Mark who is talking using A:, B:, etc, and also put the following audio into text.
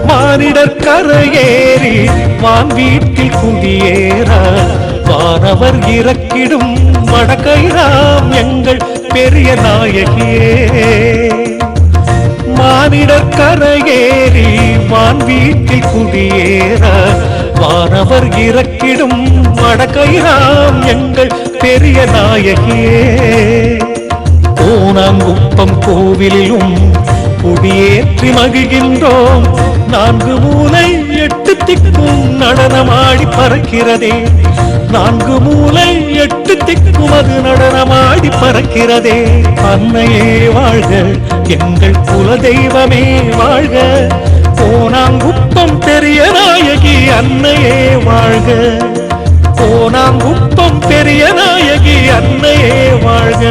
A: மானிடர் கரையேறி வான் வீட்டில் குடியேற வானவர் இறக்கிடும் வடக்கைராம் எங்கள் பெரிய நாயகியே. மானிடர் கரையேறி வான் வீட்டில் குடியேற வானவர் இறக்கிடும் வடக்கைராம் எங்கள் பெரிய நாயகியே. கோணாங்குப்பம் கோவிலிலும் குடியேற்றி மகிழ்கின்றோம். 4 மூலை 8 திக்கும் நடனமாடி பறக்கிறதே. 4 மூலை 8 திக்கும் அது நடனமாடி பறக்கிறதே. அன்னையே வாழ்க, எங்கள் குல தெய்வமே வாழ்க. கோணாங்குப்பம் பெரிய நாயகி அன்னையே வாழ்க. கோணாங்குப்பம் பெரிய நாயகி அன்னையே வாழ்க.